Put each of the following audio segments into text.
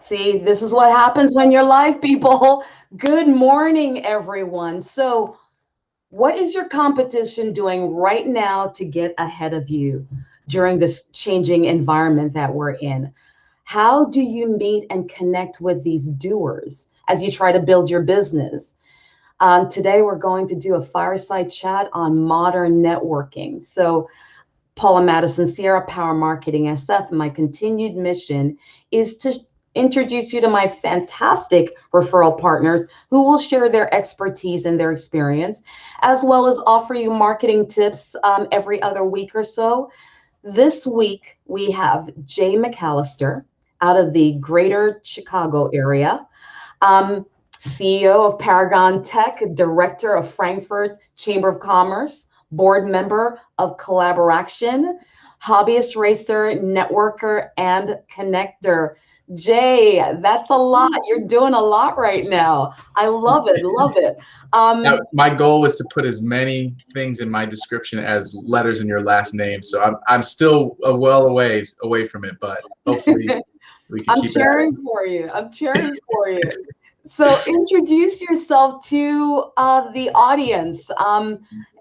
See, this is what happens when you're live, people. Good morning, everyone. So, what is your competition doing right now to get ahead of you during this changing environment that we're in? How do you meet and connect with these doers as you try to build your business? Today, we're going to do a fireside chat on modern networking. So, Paula Madison, Sierra Power Marketing SF. My continued mission is to introduce you to my fantastic referral partners who will share their expertise and their experience, as well as offer you marketing tips every other week or so. This week, we have Jay McCallister out of the greater Chicago area. CEO of Paragon Tech, director of Frankfurt Chamber of Commerce, board member of Collaboration, hobbyist racer, networker, and connector. Jay, that's a lot. You're doing a lot right now. I love it. Love it. Now, my goal was to put as many things in my description as letters in your last name. So I'm still a well a ways away from it, but hopefully we can I'm keep it at it. cheering for you. I'm cheering for you. So introduce yourself to the audience.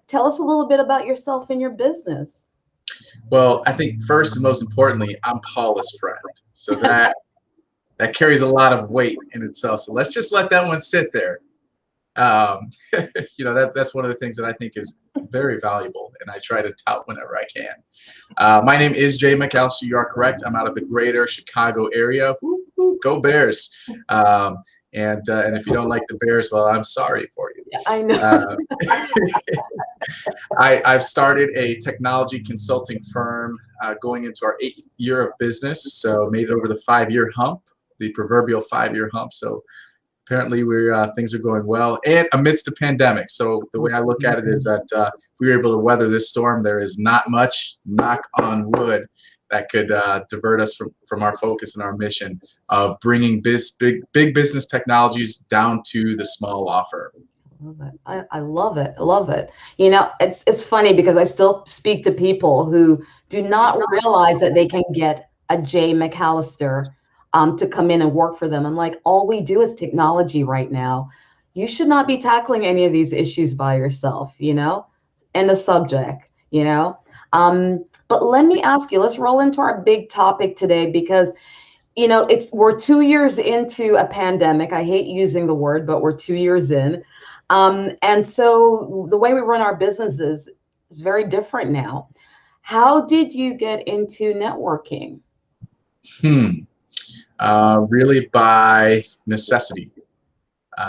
Tell us a little bit about yourself and your business. Well, I think first and most importantly, I'm Paula's friend. So that carries a lot of weight in itself. So let's just let that one sit there. Um, that's one of the things that I think is very valuable, and I try to tout whenever I can. My name is Jay McCallister. You are correct. I'm out of the greater Chicago area. Woo, woo, go Bears! And if you don't like the Bears, well, I'm sorry for you. Yeah, I know. I've started a technology consulting firm going into our 8th year of business, so made it over the 5-year hump, the proverbial 5-year hump. So apparently things are going well, and amidst a pandemic. So the way I look at it is that if we were able to weather this storm, there is not much, knock on wood, that could divert us from our focus and our mission of bringing big business technologies down to the small law firm. Love it. I love it. I love it. You know, it's funny because I still speak to people who do not realize that they can get a Jay McCallister to come in and work for them. I'm like, all we do is technology right now. You should not be tackling any of these issues by yourself, and the subject, But let me ask you, let's roll into our big topic today because we're 2 years into a pandemic. I hate using the word, but we're 2 years in. And so the way we run our businesses is very different now. How did you get into networking? Really by necessity.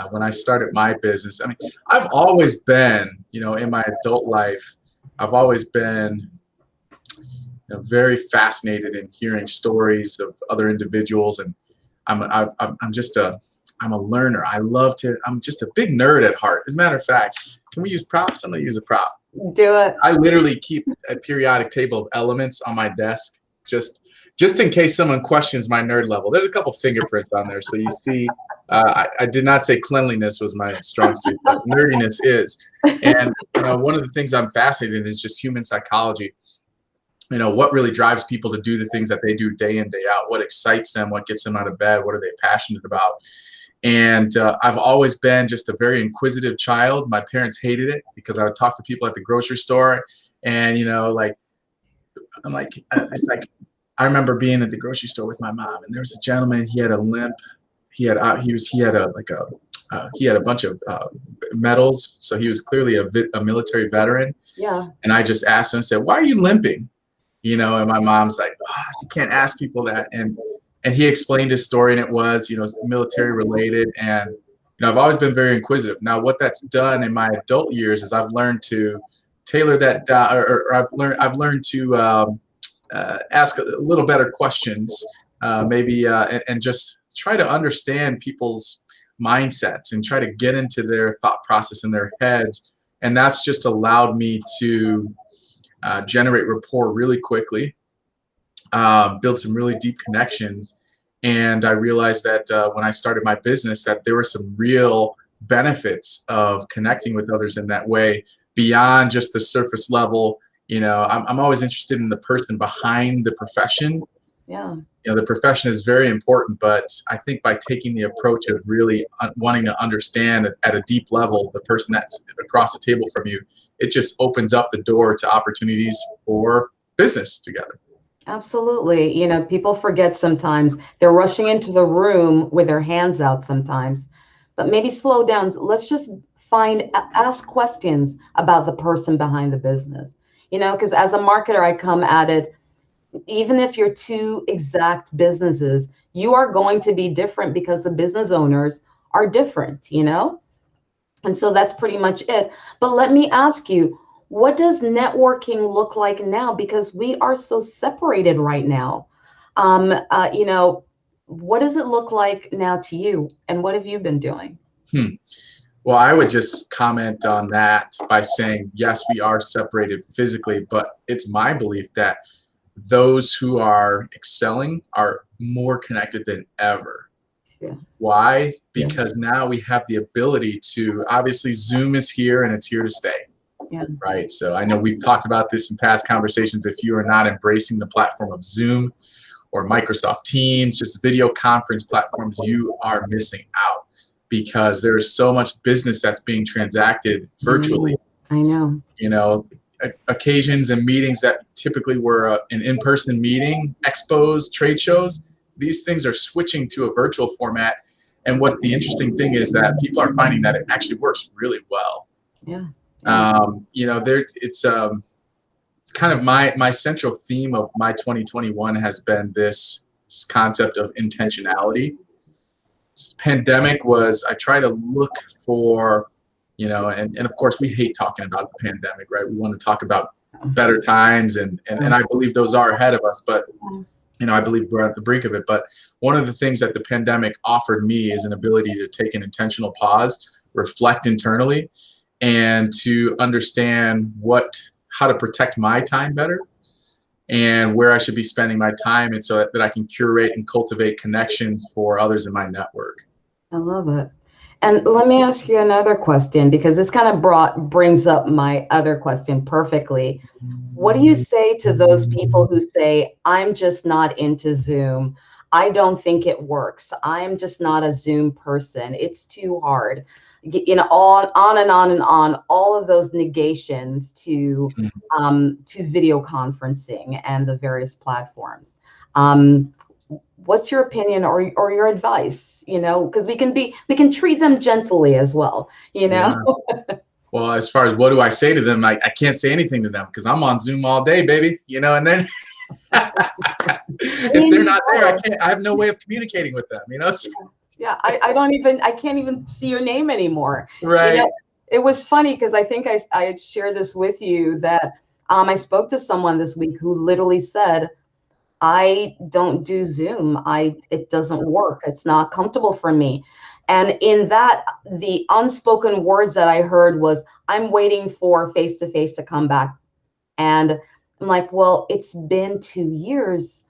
When I started my business, I mean, I've always been, in my adult life, I've always been very fascinated in hearing stories of other individuals, and I'm just I'm a learner. I'm just a big nerd at heart. As a matter of fact, can we use props? I'm gonna use a prop. Do it. I literally keep a periodic table of elements on my desk, just in case someone questions my nerd level. There's a couple fingerprints on there, so you see. I did not say cleanliness was my strong suit, but nerdiness is. And one of the things I'm fascinated in is just human psychology. What really drives people to do the things that they do day in, day out? What excites them? What gets them out of bed? What are they passionate about? And I've always been just a very inquisitive child. My parents hated it because I would talk to people at the grocery store, and I'm like, it's like I remember being at the grocery store with my mom, and there was a gentleman. He had a limp. He had a bunch of medals, so he was clearly a military veteran. Yeah. And I just asked him, I said, "Why are you limping?" And my mom's like, "Oh, you can't ask people that." And he explained his story, and it was, military related. And, I've always been very inquisitive. Now, what that's done in my adult years is I've learned to tailor that down, or I've learned to ask a little better questions, maybe, and just try to understand people's mindsets and try to get into their thought process in their heads. And that's just allowed me to generate rapport really quickly, build some really deep connections. And I realized that when I started my business, that there were some real benefits of connecting with others in that way beyond just the surface level. I'm always interested in the person behind the profession. Yeah. The profession is very important, but I think by taking the approach of really wanting to understand at a deep level the person that's across the table from you, it just opens up the door to opportunities for business together. Absolutely. People forget sometimes they're rushing into the room with their hands out sometimes, but maybe slow down. Let's just ask questions about the person behind the business, because as a marketer, I come at it, even if you're two exact businesses, you are going to be different because the business owners are different. And so that's pretty much it. But let me ask you, what does networking look like now? Because we are so separated right now. What does it look like now to you? And what have you been doing? Hmm. Well, I would just comment on that by saying, yes, we are separated physically, but it's my belief that those who are excelling are more connected than ever. Yeah. Why? Because now we have the ability to, obviously Zoom is here and it's here to stay. Yeah. Right. So I know we've talked about this in past conversations. If you are not embracing the platform of Zoom or Microsoft Teams, just video conference platforms, you are missing out because there is so much business that's being transacted virtually. I know. Occasions and meetings that typically were an in-person meeting, expos, trade shows, these things are switching to a virtual format. And what the interesting thing is that people are finding that it actually works really well. Yeah. It's kind of my central theme of my 2021 has been this concept of intentionality. Pandemic was, I try to look for, and of course we hate talking about the pandemic, right? We want to talk about better times and I believe those are ahead of us, but I believe we're at the brink of it. But one of the things that the pandemic offered me is an ability to take an intentional pause, reflect internally, and to understand how to protect my time better and where I should be spending my time, and so that I can curate and cultivate connections for others in my network. I love it. And let me ask you another question, because this kind of brings up my other question perfectly. What do you say to those people who say, I'm just not into Zoom? I don't think it works. I'm just not a Zoom person. It's too hard. On and on and on, all of those negations to video conferencing and the various platforms. What's your opinion or your advice? Because we can treat them gently as well. Yeah. Well, as far as what do I say to them, I can't say anything to them because I'm on Zoom all day, baby. And then if they're not there, I have no way of communicating with them. So. Yeah, I can't even see your name anymore. Right. It was funny because I think I shared this with you that I spoke to someone this week who literally said, I don't do Zoom. It doesn't work. It's not comfortable for me. And in that, the unspoken words that I heard was, I'm waiting for face-to-face to come back. And I'm like, well, it's been 2 years.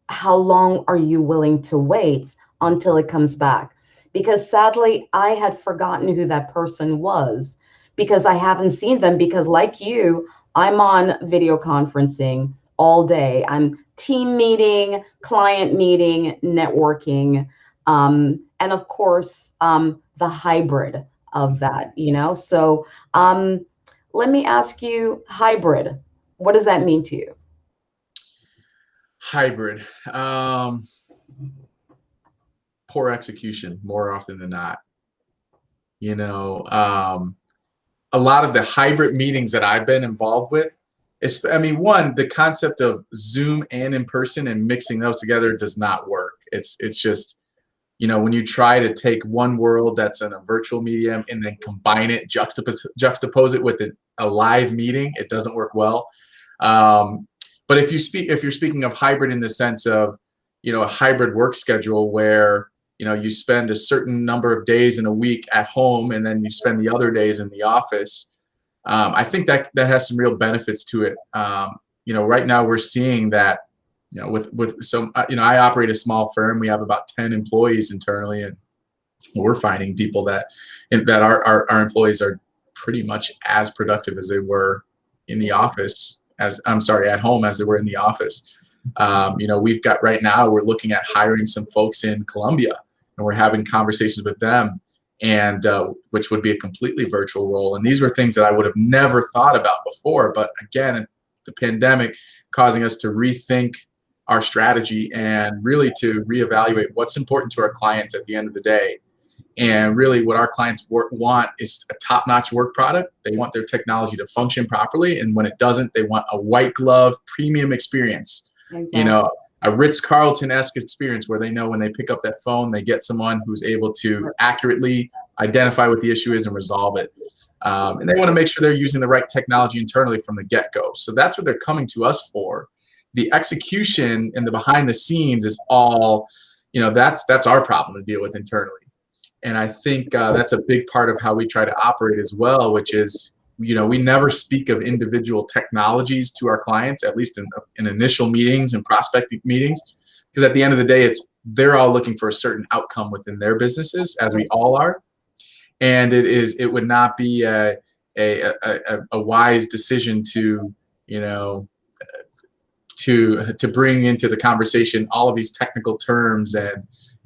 How long are you willing to wait until it comes back? Because sadly, I had forgotten who that person was because I haven't seen them, because like you, I'm on video conferencing all day. I'm team meeting, client meeting, networking, and of course, the hybrid of that. So let me ask you, hybrid, what does that mean to you? Hybrid. Poor execution more often than not. A lot of the hybrid meetings that I've been involved with, one, the concept of Zoom and in person and mixing those together does not work. It's just, when you try to take one world that's in a virtual medium and then combine it, juxtapose it with a live meeting, it doesn't work well. But if you're speaking of hybrid in the sense of, a hybrid work schedule where, you spend a certain number of days in a week at home and then you spend the other days in the office. I think that has some real benefits to it. Right now we're seeing that, I operate a small firm. We have about 10 employees internally, and we're finding people that our employees are pretty much as productive as they were in the office at home as they were in the office. We've got right now, we're looking at hiring some folks in Colombia, and we're having conversations with them, and which would be a completely virtual role. And these were things that I would have never thought about before. But again, the pandemic causing us to rethink our strategy and really to reevaluate what's important to our clients at the end of the day. And really what our clients want is a top-notch work product. They want their technology to function properly. And when it doesn't, they want a white glove premium experience. Exactly. A Ritz-Carlton-esque experience where they know when they pick up that phone, they get someone who's able to accurately identify what the issue is and resolve it. And they want to make sure they're using the right technology internally from the get-go. So that's what they're coming to us for. The execution and the behind the scenes is all, that's our problem to deal with internally. And I think that's a big part of how we try to operate as well, which is, we never speak of individual technologies to our clients, at least in initial meetings and prospecting meetings, because at the end of the day, they're all looking for a certain outcome within their businesses, as we all are. And it would not be a wise decision to, to bring into the conversation all of these technical terms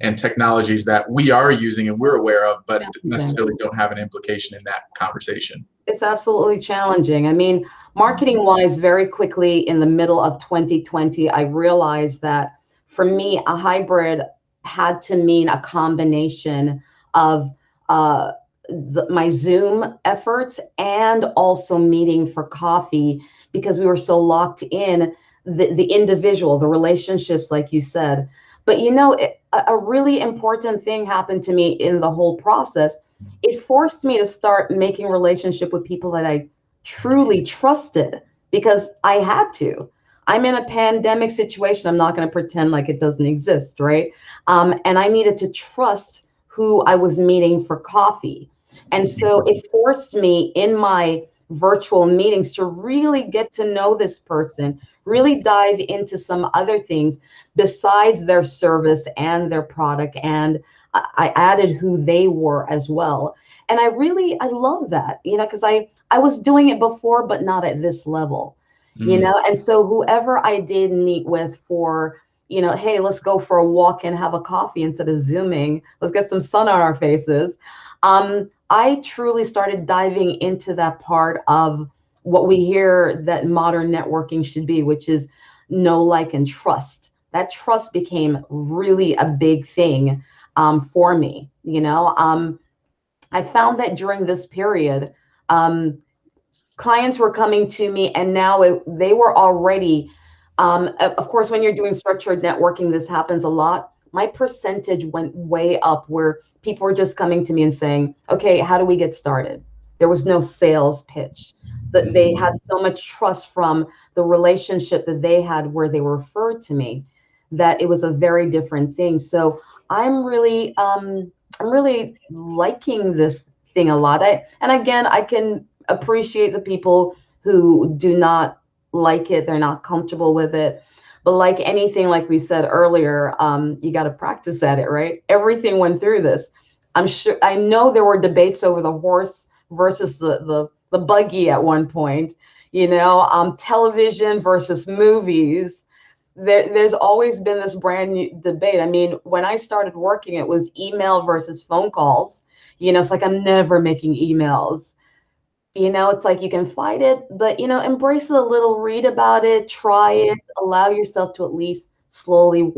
and technologies that we are using and we're aware of, but necessarily don't have an implication in that conversation. It's absolutely challenging. I mean, marketing wise, very quickly in the middle of 2020, I realized that for me, a hybrid had to mean a combination of my Zoom efforts and also meeting for coffee, because we were so locked in the individual, the relationships, like you said. But a really important thing happened to me in the whole process. It forced me to start making relationship with people that I truly trusted, because I had to. I'm in a pandemic situation. I'm not going to pretend like it doesn't exist, right? And I needed to trust who I was meeting for coffee. And so it forced me in my virtual meetings to really get to know this person, really dive into some other things besides their service and their product. And I added who they were as well. And I love that, because I was doing it before, but not at this level, and so whoever I did meet with for, hey, let's go for a walk and have a coffee instead of Zooming, let's get some sun on our faces. I truly started diving into that part of what we hear that modern networking should be, which is know, like, and trust. That trust became really a big thing for me. I found that during this period, clients were coming to me, and now they were already, of course, when you're doing structured networking, this happens a lot. My percentage went way up where people were just coming to me and saying, okay, how do we get started? There was no sales pitch. That they had so much trust from the relationship that they had where they were referred to me, that it was a very different thing. So I'm really liking this thing a lot. And again, I can appreciate the people who do not like it. They're not comfortable with it. But like anything, like we said earlier, you got to practice at it, right? Everything went through this. I know there were debates over the horse versus the buggy at one point, television versus movies. There's always been this brand new debate. I mean, when I started working, it was email versus phone calls. It's like, I'm never making emails. It's like, you can fight it, but, embrace it a little, read about it, try it, allow yourself to at least slowly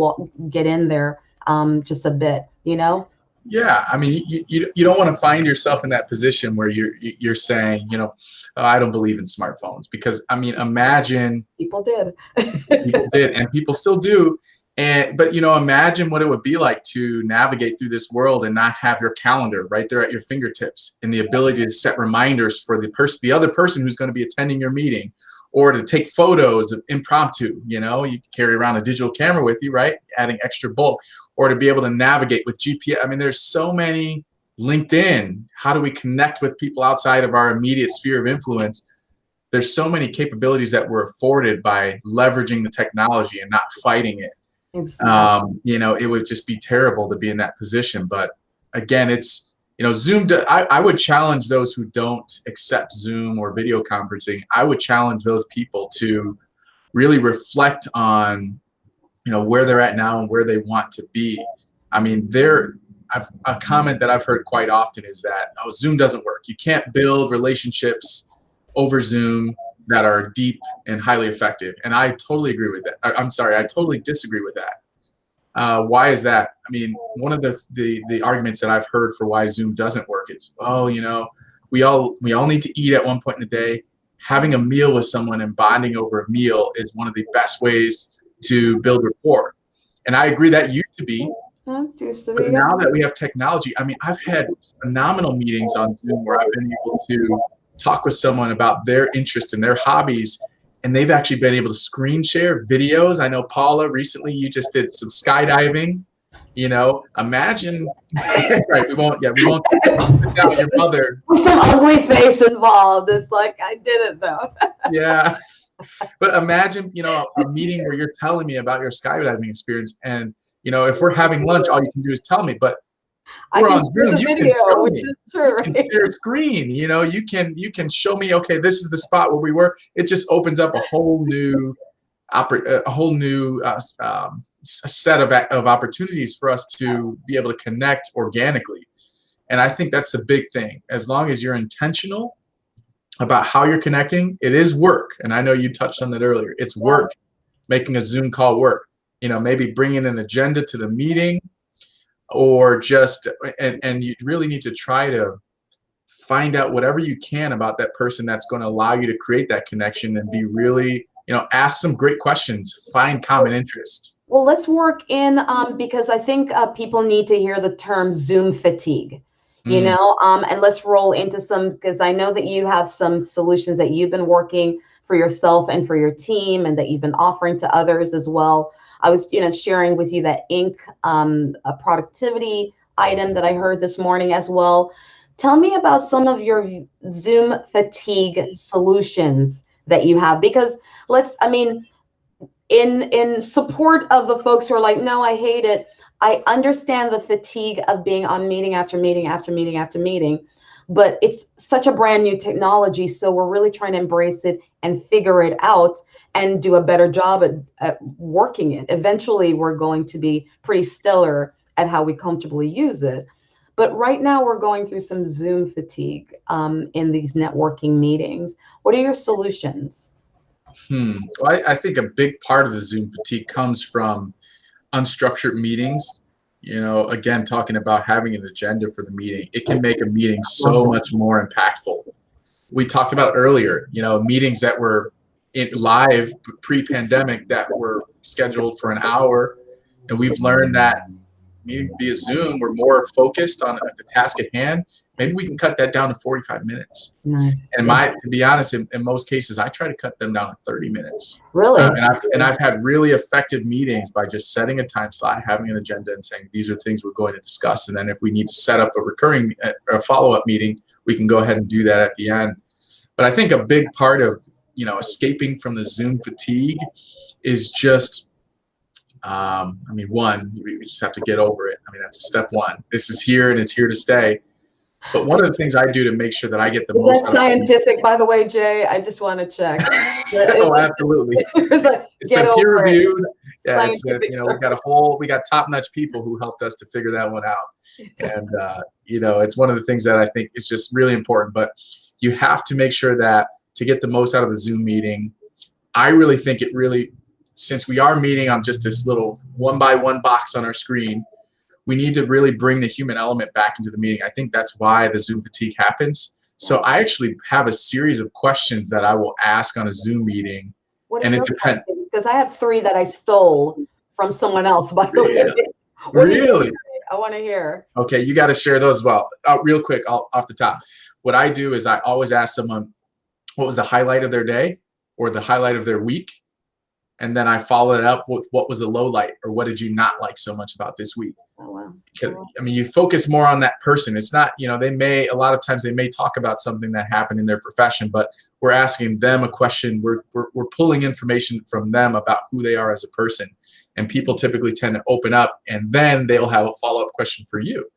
get in there just a bit, Yeah, I mean, you don't want to find yourself in that position where you're saying, oh, I don't believe in smartphones, because I mean, imagine people did, and people still do, but imagine what it would be like to navigate through this world and not have your calendar right there at your fingertips, and the ability to set reminders for the other person who's going to be attending your meeting, or to take photos of impromptu. You carry around a digital camera with you, right? Adding extra bulk. Or to be able to navigate with GPS. I mean, there's so many. LinkedIn, how do we connect with people outside of our immediate sphere of influence? There's so many capabilities that we're afforded by leveraging the technology and not fighting it. It would just be terrible to be in that position. But again, it's, Zoom, I would challenge those who don't accept Zoom or video conferencing. I would challenge those people to really reflect on where they're at now and where they want to be. I mean, a comment that I've heard quite often is that, oh, Zoom doesn't work. You can't build relationships over Zoom that are deep and highly effective. And I totally agree with that. I'm sorry, I totally disagree with that. Why is that? I mean, one of the arguments that I've heard for why Zoom doesn't work is, oh, we all need to eat at one point in the day. Having a meal with someone and bonding over a meal is one of the best ways to build rapport. And I agree that used to be. That's used to But be. now that we have technology, I mean, I've had phenomenal meetings on Zoom where I've been able to talk with someone about their interests and their hobbies, and they've actually been able to screen share videos. I know, Paula, recently you just did some skydiving. Imagine, right? We won't put down your mother. Some ugly face involved. It's like, I did it though. Yeah. But imagine, a meeting where you're telling me about your skydiving experience, and if we're having lunch, all you can do is tell me. But I can share the video, which is true, right? You can share a screen. You can show me. Okay, this is the spot where we were. It just opens up a whole new set of opportunities for us to be able to connect organically. And I think that's the big thing. As long as you're intentional about how you're connecting, it is work. And I know you touched on that earlier. It's work, making a Zoom call work. Maybe bringing an agenda to the meeting, or just, and you really need to try to find out whatever you can about that person that's going to allow you to create that connection, and be really, ask some great questions, find common interest. Well, let's work in, because I think people need to hear the term Zoom fatigue. And let's roll into some, because I know that you have some solutions that you've been working for yourself and for your team, and that you've been offering to others as well. I was, sharing with you that a productivity item that I heard this morning as well. Tell me about some of your Zoom fatigue solutions that you have, because in support of the folks who are like, no, I hate it. I understand the fatigue of being on meeting after meeting after meeting after meeting, but it's such a brand new technology. So we're really trying to embrace it and figure it out and do a better job at working it. Eventually, we're going to be pretty stellar at how we comfortably use it. But right now, we're going through some Zoom fatigue in these networking meetings. What are your solutions? Well, I think a big part of the Zoom fatigue comes from unstructured meetings. Again, talking about having an agenda for the meeting, it can make a meeting so much more impactful. We talked about earlier, meetings that were live pre-pandemic that were scheduled for an hour, and we've learned that meeting via Zoom, we're more focused on the task at hand. Maybe we can cut that down to 45 minutes. Nice. And to be honest, in most cases, I try to cut them down to 30 minutes. Really? And I've had really effective meetings by just setting a time slot, having an agenda, and saying, these are things we're going to discuss. And then if we need to set up a recurring follow-up meeting, we can go ahead and do that at the end. But I think a big part of, escaping from the Zoom fatigue is just, one, we just have to get over it. That's step one. This is here and it's here to stay. But one of the things I do to make sure that I get the most. Is that scientific, by the way, Jay? I just want to check. Oh, absolutely. It's been peer reviewed. Yeah, we got top-notch people who helped us to figure that one out. And it's one of the things that I think is just really important. But you have to make sure that to get the most out of the Zoom meeting, I really think since we are meeting on just this little one-by-one box on our screen, we need to really bring the human element back into the meeting. I think that's why the Zoom fatigue happens. So I actually have a series of questions that I will ask on a Zoom meeting. What are your questions? Because I have 3 that I stole from someone else, by the way. Really? I want to hear. Okay, you got to share those as well. Real quick, off the top. What I do is I always ask someone, what was the highlight of their day or the highlight of their week? And then I follow it up with what was the low light, or what did you not like so much about this week? Oh, wow. Because, you focus more on that person. It's not, a lot of times they may talk about something that happened in their profession, but we're asking them a question. We're pulling information from them about who they are as a person. And people typically tend to open up, and then they'll have a follow-up question for you,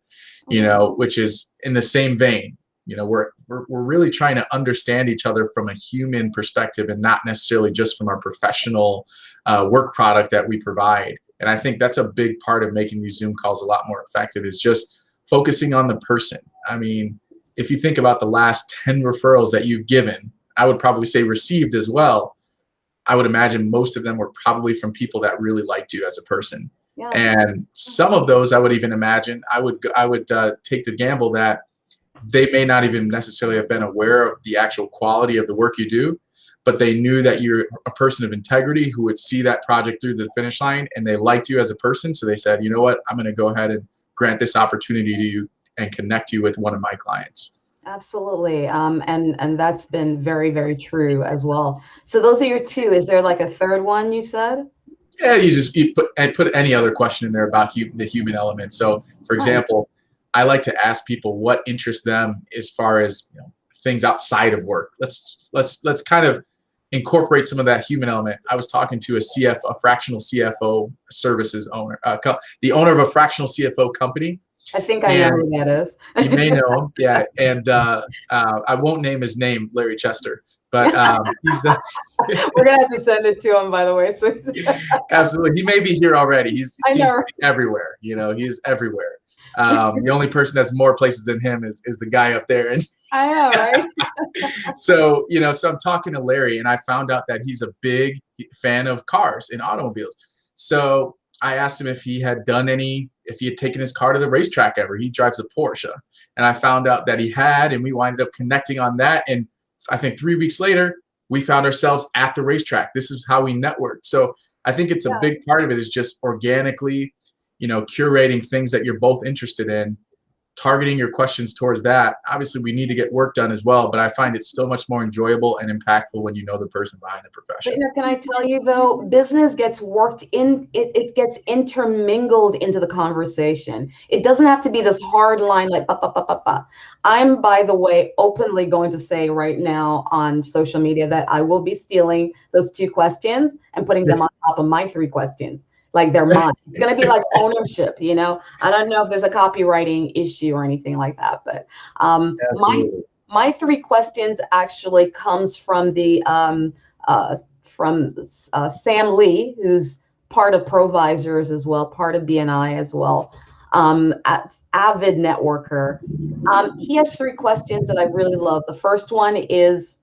which is in the same vein. You know, we're really trying to understand each other from a human perspective and not necessarily just from our professional work product that we provide. And I think that's a big part of making these Zoom calls a lot more effective, is just focusing on the person. I mean, if you think about the last 10 referrals that you've given, I would probably say received as well. I would imagine most of them were probably from people that really liked you as a person. Yeah. And some of those, I would even imagine, I would take the gamble that they may not even necessarily have been aware of the actual quality of the work you do, but they knew that you're a person of integrity who would see that project through the finish line, and they liked you as a person. So they said, you know what, I'm going to go ahead and grant this opportunity to you and connect you with one of my clients. Absolutely. And that's been very, very true as well. So those are your two. Is there like a third one you said? Yeah, you put any other question in there about the human element. So, for example, I like to ask people what interests them as far as, you know, things outside of work. Let's kind of incorporate some of that human element. I was talking to a fractional CFO services owner, the owner of a fractional CFO company. I think I know who that is. You may know him, yeah. And I won't name his name, Larry Chester, but he's the. We're gonna have to send it to him, by the way. So absolutely, he may be here already. He seems to be everywhere. You know, he's everywhere. The only person that's more places than him is the guy up there. And I know, right? So, you know, so I'm talking to Larry, and I found out that he's a big fan of cars and automobiles. So I asked him if he had taken his car to the racetrack ever. He drives a Porsche. And I found out that he had, and we wound up connecting on that. And I think 3 weeks later, we found ourselves at the racetrack. This is how we networked. So I think it's a big part of it is just organically, you know, curating things that you're both interested in, targeting your questions towards that. Obviously, we need to get work done as well, but I find it so much more enjoyable and impactful when you know the person behind the profession. But, you know, can I tell you though, business gets worked in, it gets intermingled into the conversation. It doesn't have to be this hard line like ba, ba, ba, ba, ba. I'm, by the way, openly going to say right now on social media that I will be stealing those 2 questions and putting them on top of my 3 questions. Like they're mine. It's going to be like ownership, you know. I don't know if there's a copywriting issue or anything like that, but my 3 questions actually comes from the Sam Lee, who's part of Provisors as well, part of BNI as well, avid networker. He has 3 questions that I really love. The first one is,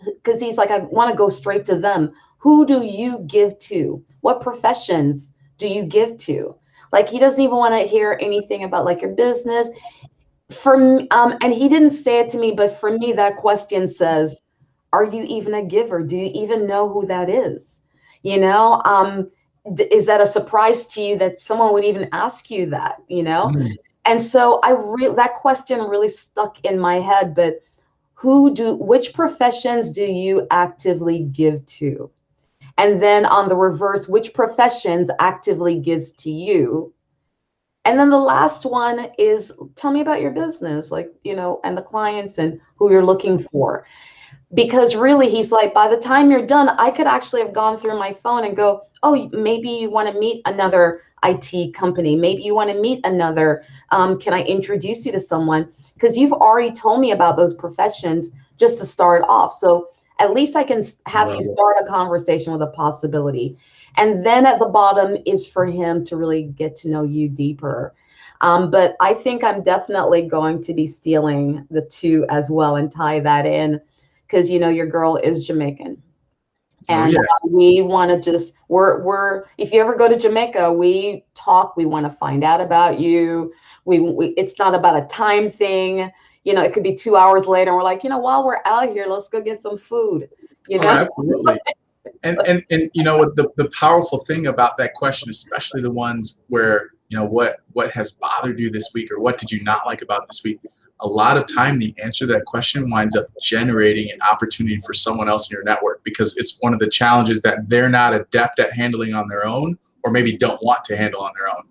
because he's like, I want to go straight to them. Who do you give to? What professions do you give to? Like, he doesn't even want to hear anything about like your business. For me, and he didn't say it to me, but for me, that question says, are you even a giver? Do you even know who that is? You know, is that a surprise to you that someone would even ask you that, you know? And so that question really stuck in my head, but which professions do you actively give to? And then on the reverse, which professions actively gives to you? And then the last one is, tell me about your business, like, you know, and the clients and who you're looking for. Because really, he's like, by the time you're done, I could actually have gone through my phone and go, oh, maybe you want to meet another IT company. Maybe you want to meet another, can I introduce you to someone? Because you've already told me about those professions just to start off. So at least I can have you start a conversation with a possibility. And then at the bottom is for him to really get to know you deeper. But I think I'm definitely going to be stealing the 2 as well and tie that in, because, you know, your girl is Jamaican. And we want to just, if you ever go to Jamaica, we talk, we want to find out about you. It's not about a time thing. You know, it could be 2 hours later and we're like, you know, while we're out here, let's go get some food. You know? Absolutely. And you know, what the powerful thing about that question, especially the ones where, you know, what has bothered you this week, or what did you not like about this week? A lot of time the answer to that question winds up generating an opportunity for someone else in your network, because it's one of the challenges that they're not adept at handling on their own, or maybe don't want to handle on their own.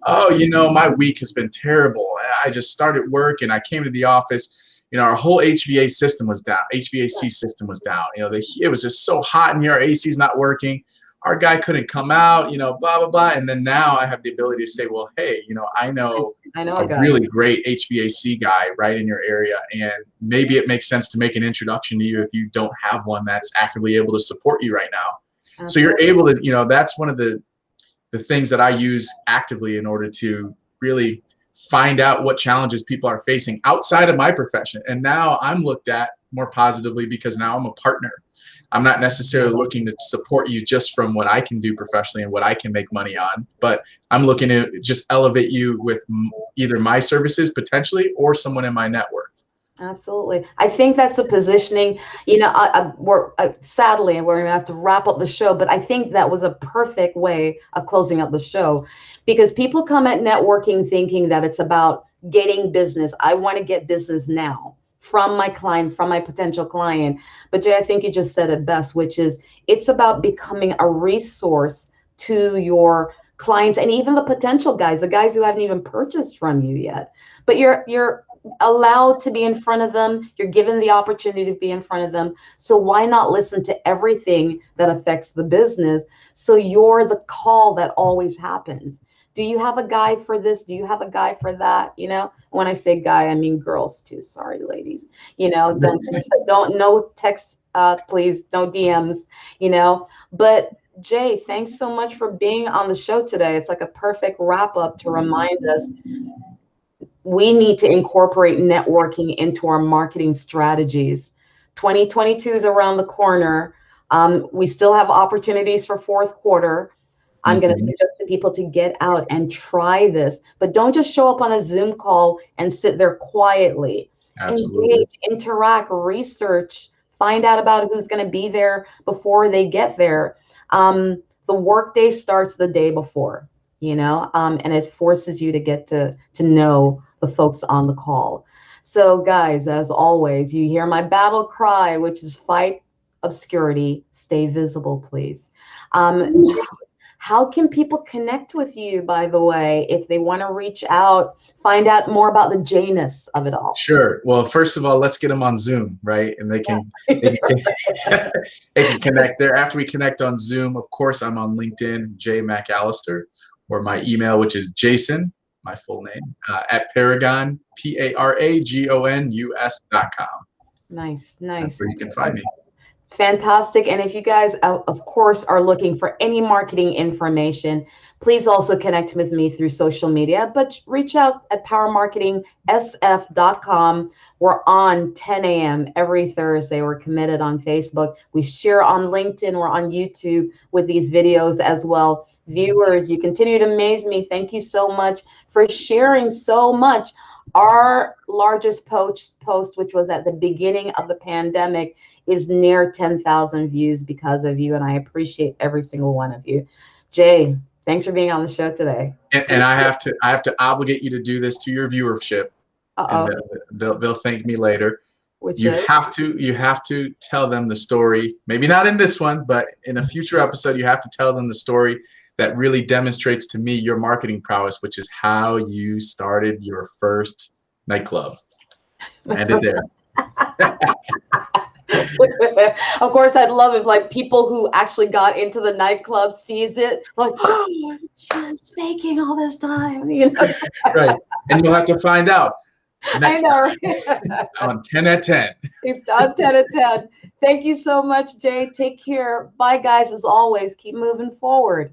Oh, you know, my week has been terrible. I just started work and I came to the office. You know, our whole HVAC system was down. You know, it was just so hot in here. Our AC's not working. Our guy couldn't come out, you know, blah, blah, blah. And then now I have the ability to say, well, hey, you know, I know I know a a guy. really great HVAC guy right in your area, and maybe it makes sense to make an introduction to you if you don't have one that's actively able to support you right now. So you're Absolutely. able to, that's one of the things that I use actively in order to really find out what challenges people are facing outside of my profession. And now I'm looked at more positively because now I'm a partner. I'm not necessarily looking to support you just from what I can do professionally and what I can make money on, but I'm looking to just elevate you with either my services potentially or someone in my network. Absolutely. I think that's the positioning. Sadly, we're going to have to wrap up the show, but I think that was a perfect way of closing up the show because people come at networking thinking that it's about getting business. I want to get business now from my client, from my potential client. But Jay, I think you just said it best, which is it's about becoming a resource to your clients and even the potential guys, the guys who haven't even purchased from you yet. But you're allowed to be in front of them. You're given the opportunity to be in front of them. So why not listen to everything that affects the business? So you're the call that always happens. Do you have a guy for this? Do you have a guy for that? When I say guy, I mean girls too. Sorry, ladies. Don't no text, please, no DMs. But Jay, thanks so much for being on the show today. It's like a perfect wrap up to remind us we need to incorporate networking into our marketing strategies. 2022 is around the corner. We still have opportunities for fourth quarter. I'm going to suggest to people to get out and try this, but don't just show up on a Zoom call and sit there quietly. Absolutely. Engage, interact, research, find out about who's going to be there before they get there. The workday starts the day before, and it forces you to get to know the folks on the call. So guys, as always, you hear my battle cry, which is fight obscurity, stay visible, please. How can people connect with you, by the way, if they want to reach out, find out more about the Janus of it all? Sure. Well, first of all, let's get them on Zoom, right? And they can they can connect there. After we connect on Zoom, of course, I'm on LinkedIn, Jay McCallister, or my email, which is Jason, my full name, at Paragon, PARAGONUS.com. Nice. That's where you can find me. Fantastic. And if you guys, of course, are looking for any marketing information, please also connect with me through social media, but reach out at powermarketingsf.com. We're on 10 a.m. every Thursday. We're committed on Facebook. We share on LinkedIn. We're on YouTube with these videos as well. Viewers, you continue to amaze me. Thank you so much for sharing so much. Our largest post, which was at the beginning of the pandemic, is near 10,000 views because of you, and I appreciate every single one of you. Jay, thanks for being on the show today. And I have to obligate you to do this to your viewership, and they'll thank me later. You have to tell them the story. Maybe not in this one, but in a future episode, you have to tell them the story that really demonstrates to me your marketing prowess, which is how you started your first nightclub. End it there. Of course, I'd love if people who actually got into the nightclub sees it like, oh, she's faking all this time, Right, and you'll have to find out. I know. On 10 at 10. It's on 10 at 10. Thank you so much, Jay. Take care. Bye, guys. As always, keep moving forward.